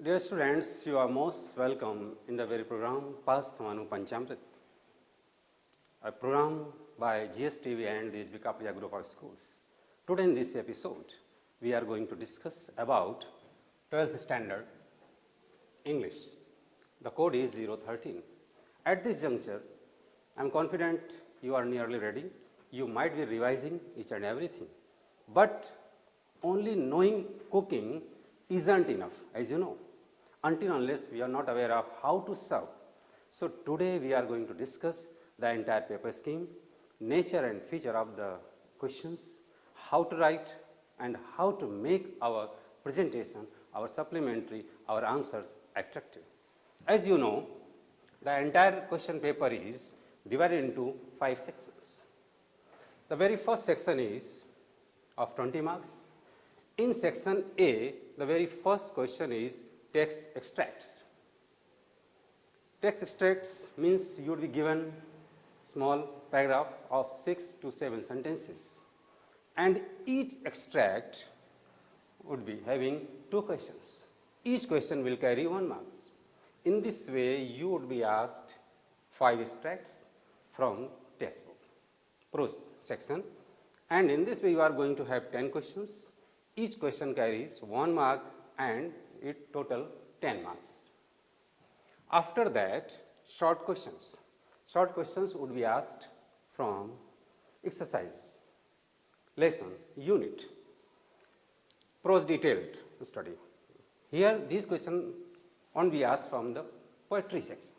Dear students, you are most welcome in the very program thavanu Panchamrut, a program by GSTV and the Bikapiya group of schools. Today in this episode, we are going to discuss about 12th standard English. The code is 013. At this juncture, I am confident you are nearly ready. You might be revising each and everything, but only knowing cooking isn't enough, as you know, until unless we are not aware of how to serve. So today we are going to discuss the entire paper scheme, nature and feature of the questions, how to write and how to make our presentation, our supplementary, our answers attractive. As you know, the entire question paper is divided into 5 sections. The very first section is of 20 marks. In section A, the very first question is text extracts. Text extracts means you would be given small paragraph of 6 to 7 sentences, and each extract would be having 2 questions. Each question will carry 1 mark. In this way, you would be asked 5 extracts from textbook, prose section, and in this way you are going to have 10 questions. Each question carries 1 mark and it total 10 marks. After that, short questions. Short questions would be asked from exercise, lesson, unit, prose detailed study. Here these questions won't be asked from the poetry section,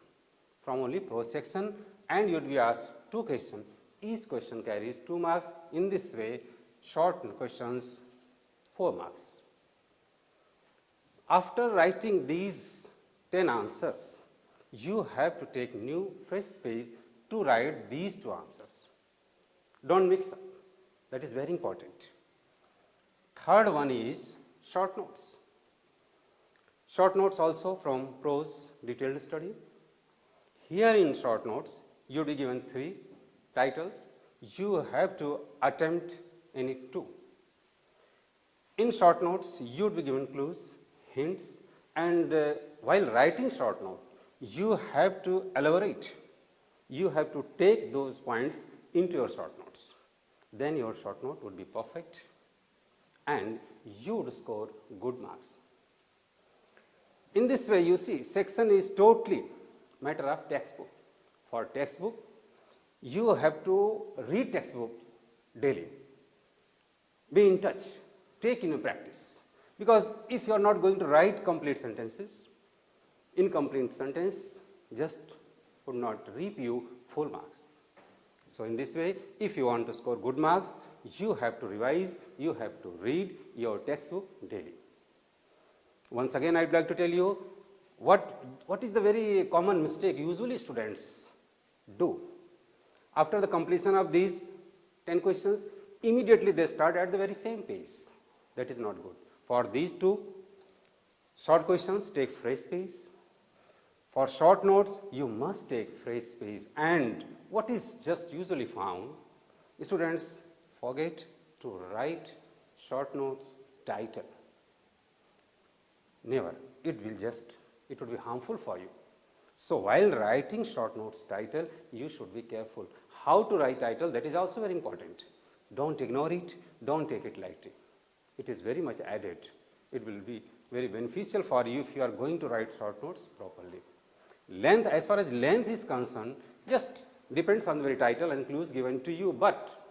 from only prose section, and you would be asked 2 questions. Each question carries 2 marks. In this way, short questions 4 marks. After writing these 10 answers, you have to take new fresh space to write these 2 answers. Don't mix up. That is very important. Third one is short notes. Short notes also from prose detailed study. Here in short notes, you will be given 3 titles. You have to attempt any 2. In short notes, you would be given clues, hints, and while writing short note, you have to elaborate. You have to take those points into your short notes. Then your short note would be perfect and you would score good marks. In this way, you see, section is totally matter of textbook. For textbook, you have to read textbook daily. Be in touch, take in practice. Because if you are not going to write complete sentences, incomplete sentence just would not reap you full marks. So in this way, if you want to score good marks, you have to revise, you have to read your textbook daily. Once again, I would like to tell you what is the very common mistake usually students do. After the completion of these 10 questions, immediately they start at the very same pace. That is not good. For these 2 short questions, take fresh space. For short notes, you must take fresh space. And what is just usually found, students forget to write short notes title. Never. It will be harmful for you. So while writing short notes title, you should be careful. How to write title, that is also very important. Don't ignore it, don't take it lightly. It is very much added. It will be very beneficial for you if you are going to write short notes properly. Length, as far as length is concerned, just depends on the very title and clues given to you, but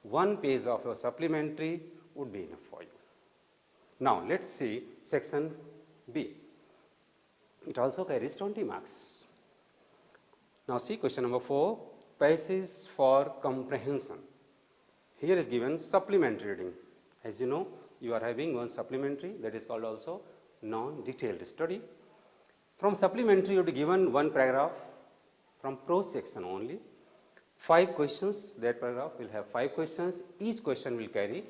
1 page of your supplementary would be enough for you. Now let's see section B. It also carries 20 marks. Now see question number 4, passage for comprehension. Here is given supplementary reading. As you know, you are having 1 supplementary, that is called also non-detailed study. From supplementary, you will be given 1 paragraph from prose section only. 5 questions, that paragraph will have 5 questions. Each question will carry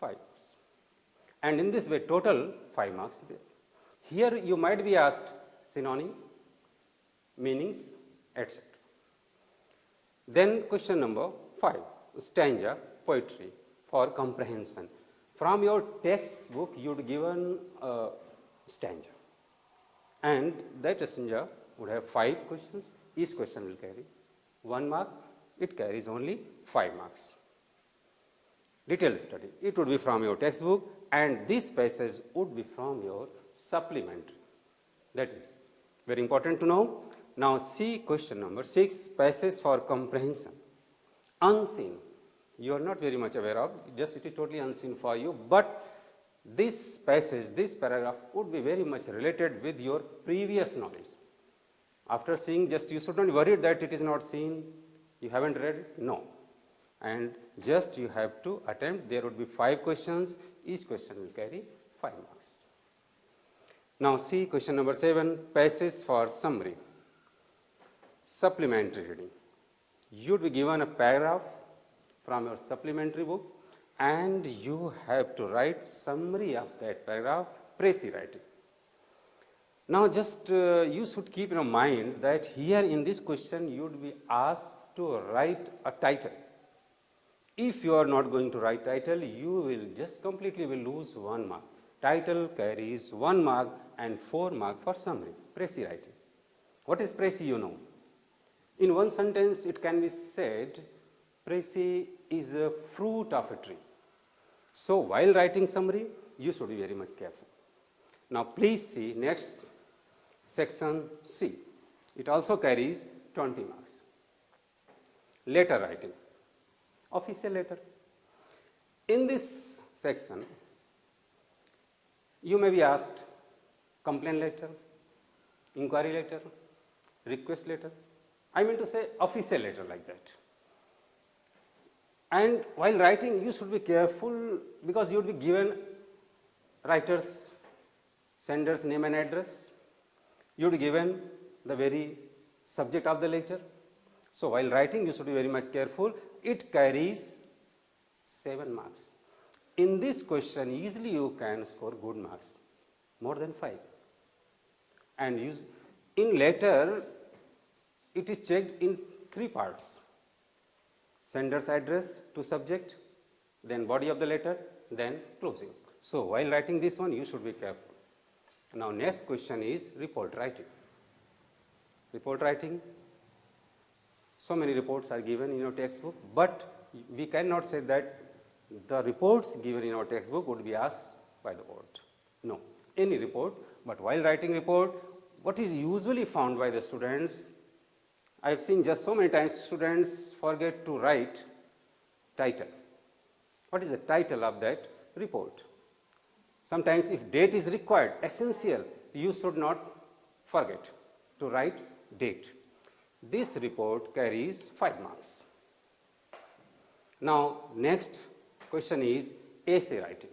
5 marks. And in this way, total 5 marks there. Here you might be asked synonym, meanings, etc. Then question number 5, stanza, poetry for comprehension. From your textbook, you would given a stanza. and that stanza would have 5 questions. Each question will carry 1 mark. It carries only 5 marks. Detailed study. It would be from your textbook, and this passage would be from your supplementary. That is very important to know. Now see question number 6, passage for comprehension. Unseen. You are not very much aware of, just it is totally unseen for you, but this passage, this paragraph would be very much related with your previous knowledge. After seeing, just you should not worry that it is not seen, you haven't read it, no. And just you have to attempt, there would be 5 questions, each question will carry 5 marks. Now see question number 7, passage for summary. Supplementary reading. You would be given a paragraph from your supplementary book, and you have to write summary of that paragraph, précis writing. Now just you should keep in mind that here in this question you would be asked to write a title. If you are not going to write title, you will just completely will lose 1 mark. Title carries 1 mark and 4 mark for summary, précis writing. What is précis, you know? In one sentence it can be said, précis is a fruit of a tree. So while writing summary, you should be very much careful. Now please see next section C. It also carries 20 marks. Letter writing. Official letter. In this section, you may be asked complaint letter, inquiry letter, request letter. I mean to say official letter like that. And while writing, you should be careful because you will be given writer's, sender's name and address. You will be given the very subject of the letter. So while writing, you should be very much careful. It carries 7 marks. In this question, easily you can score good marks, more than 5. And in letter, it is checked in 3 parts. Sender's address to subject, then body of the letter, then closing. So while writing this one, you should be careful. Now next question is report writing. Report writing, so many reports are given in your textbook, but we cannot say that the reports given in our textbook would be asked by the board. No, any report, but while writing report, what is usually found by the students, I have seen just so many times students forget to write title. What is the title of that report? Sometimes if date is required, essential, you should not forget to write date. This report carries 5 marks. Now next question is essay writing.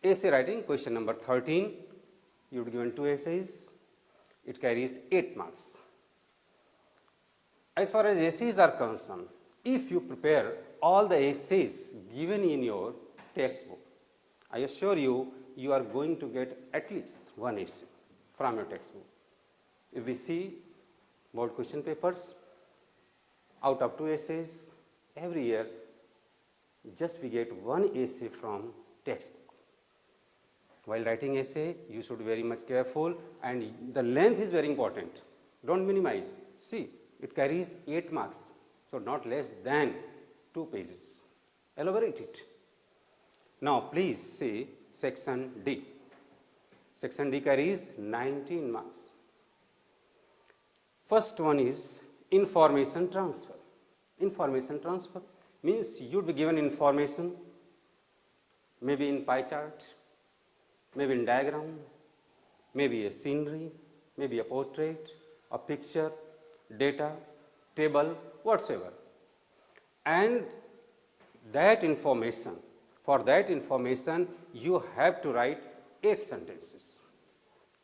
Essay writing, question number 13, you would be given 2 essays, it carries 8 marks. As far as essays are concerned, if you prepare all the essays given in your textbook, I assure you, you are going to get at least 1 essay from your textbook. If we see board question papers, out of 2 essays, every year, just we get 1 essay from textbook. While writing essay, you should be very much careful, and the length is very important. Don't minimize. See, it carries 8 marks, so not less than 2 pages. Elaborate it. Now please see section D. Section D carries 19 marks. First one is information transfer. Information transfer means you would be given information, maybe in pie chart, maybe in diagram, maybe a scenery, maybe a portrait, a picture, data, table, whatsoever. And that information, for that information, you have to write 8 sentences.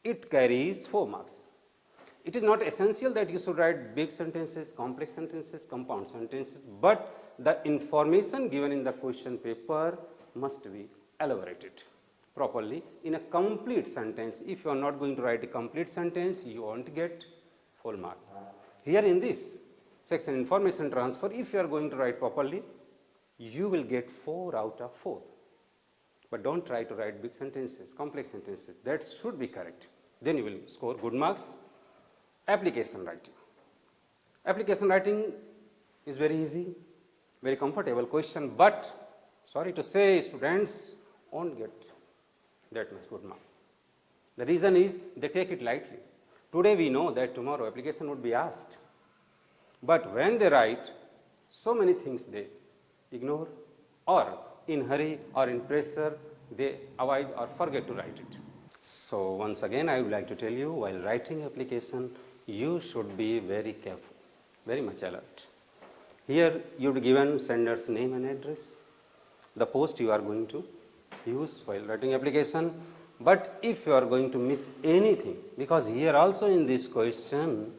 It carries 4 marks. It is not essential that you should write big sentences, complex sentences, compound sentences, but the information given in the question paper must be elaborated properly in a complete sentence. If you are not going to write a complete sentence, you won't get full mark. Here in this section, information transfer, if you are going to write properly, you will get 4 out of 4. But don't try to write big sentences, complex sentences. That should be correct. then you will score good marks. Application writing. Application writing is very easy, very comfortable question, but sorry to say, students won't get that much good mark. The reason is they take it lightly. Today we know that tomorrow application would be asked, but when they write, so many things they ignore, or in hurry or in pressure they avoid or forget to write it. So once again I would like to tell you, while writing application you should be very careful, very much alert. Here you would given sender's name and address, the post you are going to use while writing application. But if you are going to miss anything, because here also in this question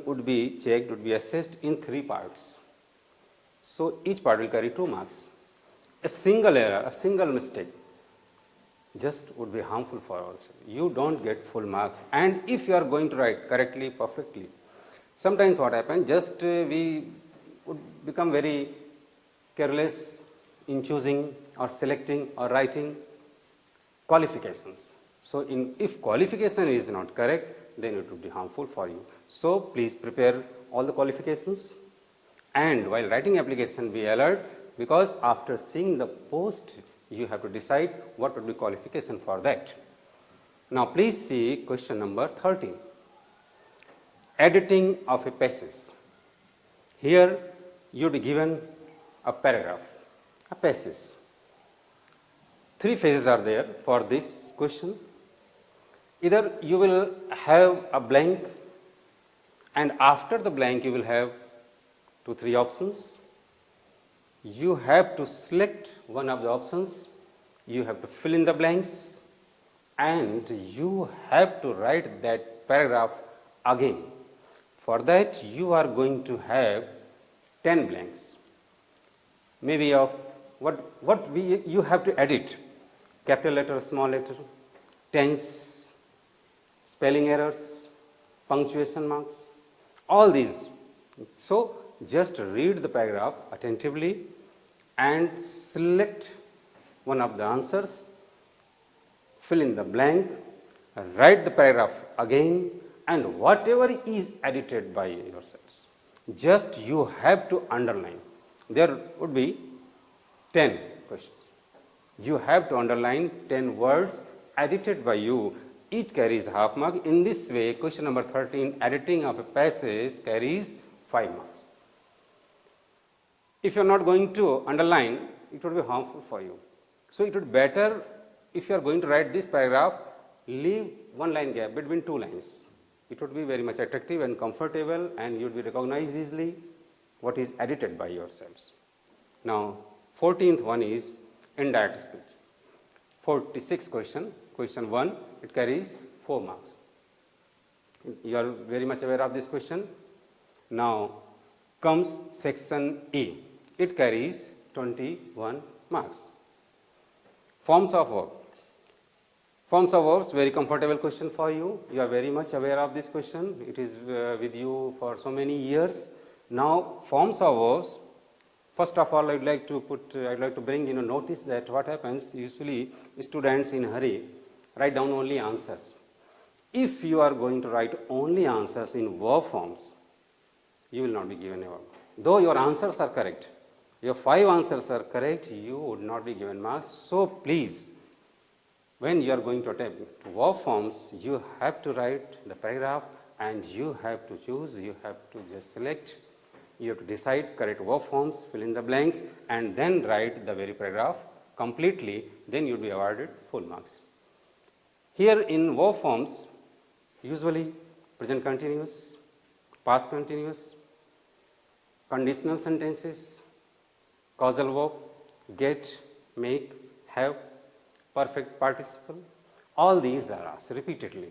would be checked, would be assessed in 3 parts. So each part will carry 2 marks. A single error, a single mistake just would be harmful for us. You don't get full marks. And if you are going to write correctly, perfectly, sometimes what happens, just we would become very careless in choosing or selecting or writing qualifications. So if qualification is not correct, then it would be harmful for you. So please prepare all the qualifications, and while writing application be alert, because after seeing the post you have to decide what would be qualification for that. Now please see question number 13. Editing of a passage. Here you will be given a paragraph, a passage. 3 phases are there for this question. Either you will have a blank, and after the blank you will have 2-3 options. You have to select one of the options, you have to fill in the blanks, and you have to write that paragraph again. For that you are going to have 10 blanks, maybe of you have to edit: capital letter, small letter, tense, spelling errors, punctuation marks, all these. So just read the paragraph attentively and select one of the answers, fill in the blank, write the paragraph again, and whatever is edited by yourselves, just you have to underline. There would be 10 questions. You have to underline 10 words edited by you. Each carries half mark. In this way, question number 13, editing of a passage, carries 5 marks. If you are not going to underline, it would be harmful for you. So it would be better, if you are going to write this paragraph, leave 1 line gap between 2 lines. It would be very much attractive and comfortable, and you would be recognized easily what is edited by yourselves. Now 14th one is indirect speech. 46 question 1, it carries 4 marks. You are very much aware of this question. Now comes section A. It carries 21 marks. Forms of verb. Forms of verbs, very comfortable question for you. You are very much aware of this question. It is with you for so many years. Now forms of verbs. First of all, I'd like to bring notice that what happens usually, students in hurry write down only answers. If you are going to write only answers in verb forms, you will not be given a verb. Though your answers are correct, your 5 answers are correct, you would not be given marks. So please, when you are going to attempt verb forms, you have to write the paragraph, and you have to choose, you have to just select, you have to decide correct verb forms, fill in the blanks, and then write the very paragraph completely, then you will be awarded full marks. Here in verb forms, usually present continuous, past continuous, conditional sentences, causal verb, get, make, have, perfect participle, all these are asked repeatedly.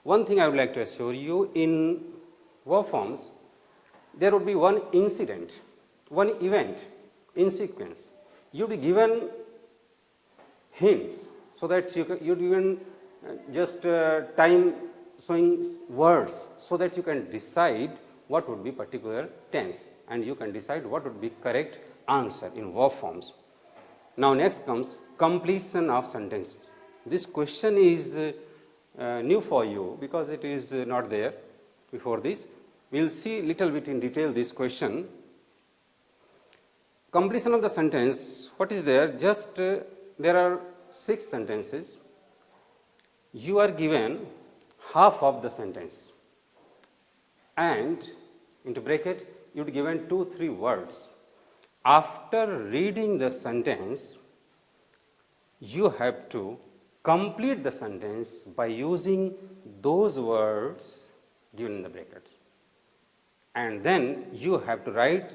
One thing I would like to assure you, in verb forms, there would be one incident, one event in sequence. You will be given hints so that you given just time showing words so that you can decide what would be particular tense, and you can decide what would be correct answer in verb forms. Now next comes completion of sentences. This question is new for you because it is not there before this. We will see little bit in detail this question. Completion of the sentence, what is there? Just there are 6 sentences. You are given half of the sentence and into bracket you would given 2-3 words. After reading the sentence, you have to complete the sentence by using those words given in the brackets. And then you have to write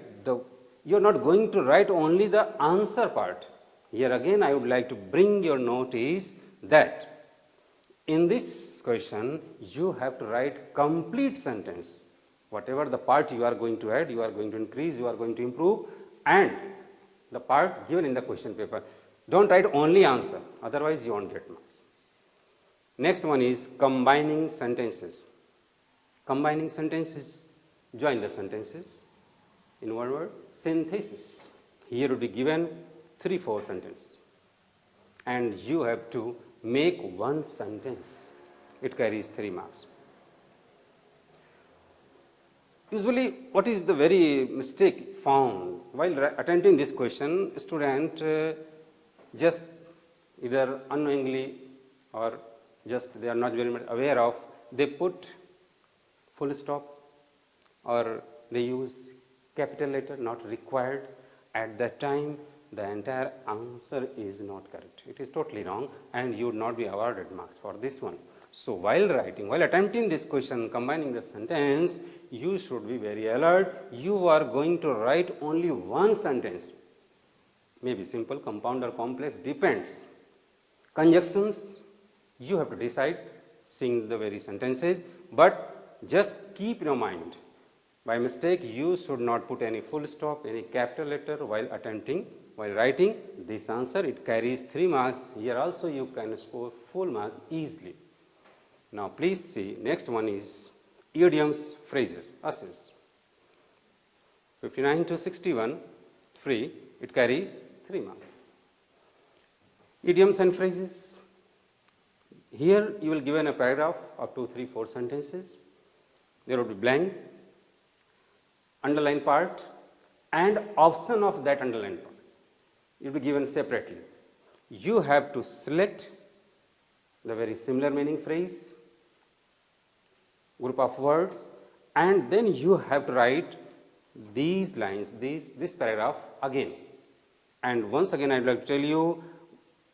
you are not going to write only the answer part. Here again I would like to bring your notice that in this question you have to write complete sentence. Whatever the part you are going to add, you are going to increase, you are going to improve, and the part given in the question paper. Don't write only answer, otherwise you won't get marks. Next one is combining sentences. Combining sentences, join the sentences in one word. Synthesis. Here would be given 3-4 sentences and you have to make one sentence. It carries 3 marks. Usually what is the very mistake found while attempting this question? Student just either unknowingly or just they are not very much aware of, they put full stop or they use capital letter not required. At that time the entire answer is not correct. It is totally wrong and you would not be awarded marks for this one. So while writing, while attempting this question, combining the sentence, you should be very alert. You are going to write only one sentence. Maybe simple, compound or complex, depends. Conjunctions, you have to decide, seeing the very sentences, but just keep in your mind, by mistake you should not put any full stop, any capital letter while writing this answer. It carries 3 marks. Here also you can score full mark easily. Now please see, next one is idioms, phrases, assess. 59 to 61, free, it carries 3 marks. Idioms and phrases, here you will given a paragraph of 2, 3, 4 sentences. There will be blank, underline part and option of that underline part. It will be given separately. You have to select the very similar meaning phrase, group of words, and then you have to write these lines, this paragraph again. And once again I would like to tell you,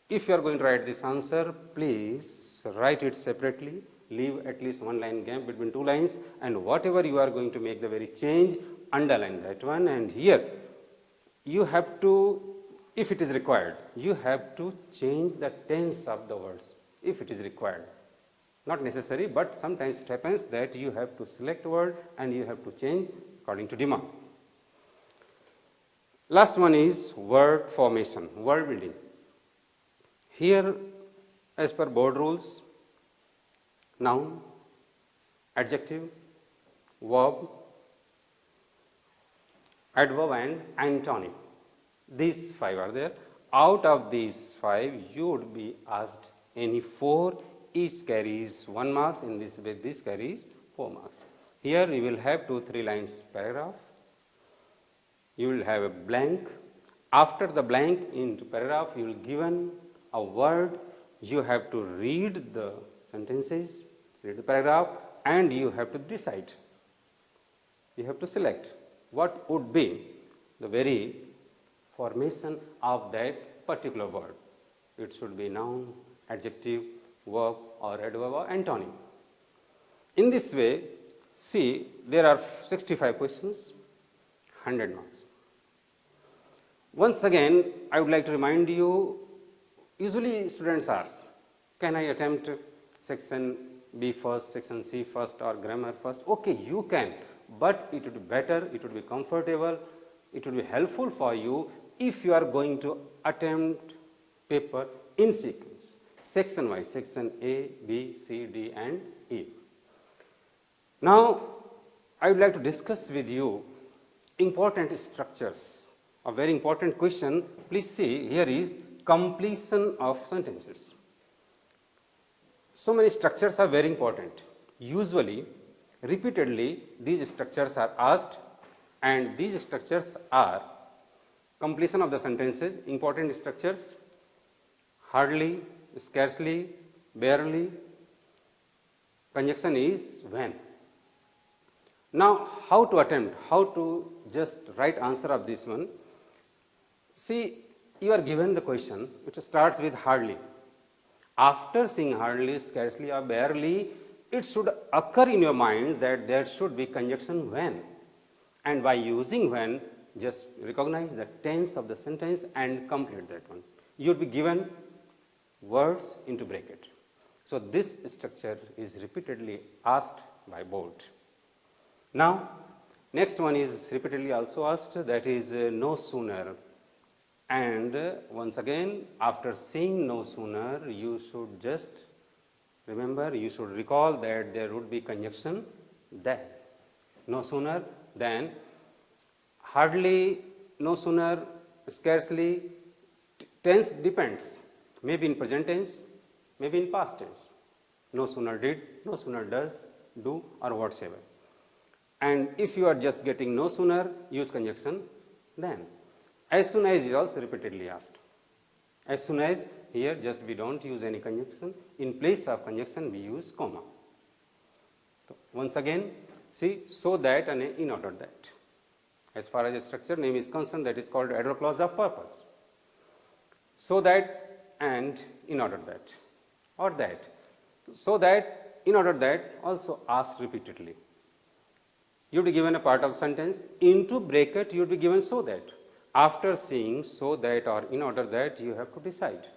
if you are going to write this answer, please write it separately, leave at least 1 line gap between 2 lines, and whatever you are going to make the very change, underline that one. And here you have to, if it is required, you have to change the tense of the words if it is required. Not necessary, but sometimes it happens that you have to select a word and you have to change according to demand. Last one is word formation, word building. Here, as per board rules, noun, adjective, verb, adverb and antonym. These 5 are there. Out of these 5, you would be asked any 4. Each carries 1 marks. In this way, this carries 4 marks. Here you will have 2-3 lines paragraph. You will have a blank. After the blank into paragraph, you will given a word. You have to read the sentences, read the paragraph, and you have to decide. You have to select what would be the very formation of that particular word. It should be noun, adjective, verb or adverb or antonym. In this way, see, there are 65 questions, 100 marks. Once again, I would like to remind you, usually students ask, can I attempt section B first, section C first or grammar first? Okay, you can, but it would be better, it would be comfortable, it would be helpful for you if you are going to attempt paper in sequence. Section wise, section A, B, C, D and E. Now, I would like to discuss with you important structures. A very important question. Please see, here is completion of sentences. So many structures are very important. Usually, repeatedly, these structures are asked, and these structures are completion of the sentences, important structures, hardly, scarcely, barely, conjunction is when. Now, how to attempt, how to just write answer of this one? See, you are given the question which starts with hardly. After seeing hardly, scarcely or barely, it should occur in your mind that there should be conjunction when. And by using when, just recognize the tense of the sentence and complete that one. You will be given words into bracket. So this structure is repeatedly asked by board. Now, next one is repeatedly also asked, that is no sooner. And once again, after seeing no sooner, you should just remember, you should recall that there would be conjunction then. No sooner than, hardly, no sooner, scarcely. Tense depends, maybe in present tense, maybe in past tense. No sooner did, no sooner does, do, or whatsoever. And if you are just getting no sooner, use conjunction then. As soon as is also repeatedly asked. As soon as, here just we don't use any conjunction. In place of conjunction, we use comma. So once again, see, so that and in order that. As far as the structure name is concerned, that is called adverb clause of purpose. So that and in order that, or that. So that, in order that, also asked repeatedly. You will be given a part of sentence, into bracket you will be given so that. After seeing so that or in order that, you have to decide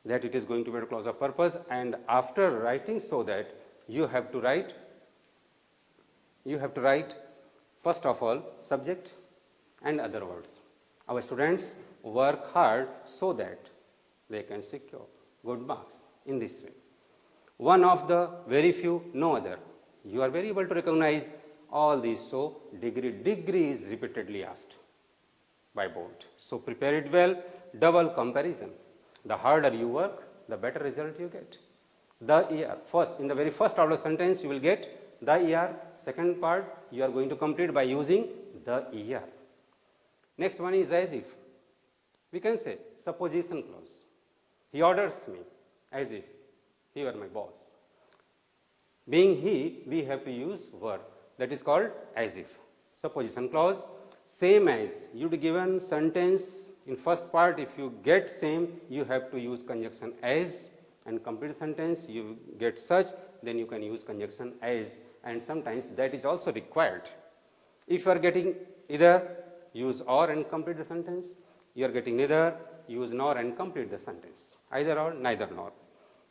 that it is going to be a clause of purpose, and after writing so that, you have to write first of all subject and other words. Our students work hard so that they can secure good marks in this way. One of the very few, no other. You are very able to recognize all these. So degree is repeatedly asked by board. So prepare it well. Double comparison. The harder you work, the better result you get. The year, first, in the very first order sentence, you will get the year. Second part, you are going to complete by using the year. Next one is as if. We can say supposition clause. He orders me as if he were my boss. Being he, we have to use were. That is called as if. Supposition clause. Same as, you be given sentence in first part, if you get same, you have to use conjunction as, and complete sentence you get such, then you can use conjunction as, and sometimes that is also required. If you are getting either, use or and complete the sentence. You are getting neither, use nor and complete the sentence. Either or, neither nor.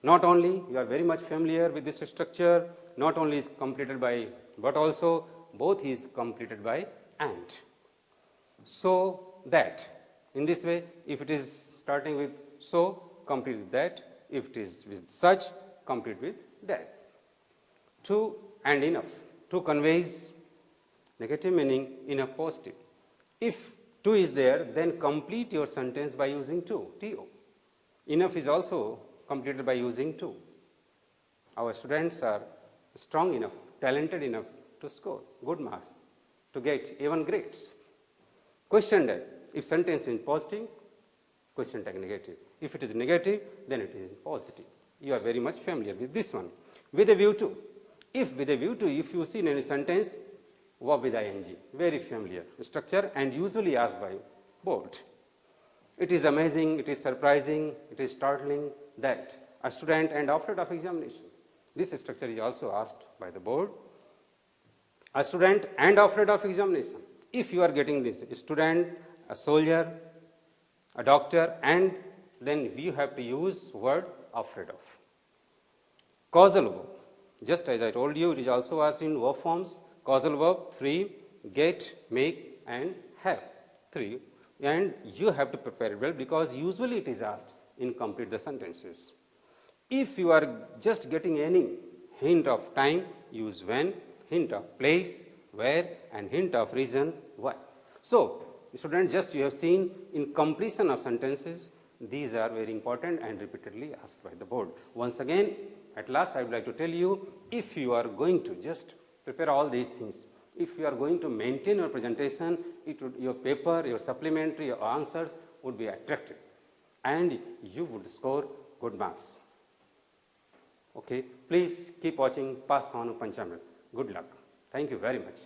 Not only you are very much familiar with this structure, not only is completed by but also both is completed by and. So that, in this way, if it is starting with so, complete with that. If it is with such, complete with that. To and enough. To conveys negative meaning, enough positive. If to is there, then complete your sentence by using to, to. Enough is also completed by using to. Our students are strong enough, talented enough to score good marks, to get even grades. Question tag, if sentence is positive, question tag negative. If it is negative, then it is positive. You are very much familiar with this one. With a view to. If with a view to, if you see in any sentence, verb with ing, very familiar structure and usually asked by board. It is amazing, it is surprising, it is startling that a student and afraid of examination. This structure is also asked by the board. A student and afraid of examination. If you are getting this, a student, a soldier, a doctor, and then you have to use word afraid of. Causal verb. Just as I told you, it is also asked in verb forms. Causal verb, 3, get, make, and have, 3. And you have to prepare it well because usually it is asked in complete the sentences. If you are just getting any hint of time, use when, hint of place, where, and hint of reason, why. So, students, just you have seen in completion of sentences, these are very important and repeatedly asked by the board. Once again, at last I would like to tell you, if you are going to just prepare all these things, if you are going to maintain your presentation, your paper, your supplementary, your answers would be attractive and you would score good marks. Okay, please keep watching Pass Thavanu Panchamrut. Good luck. Thank you very much.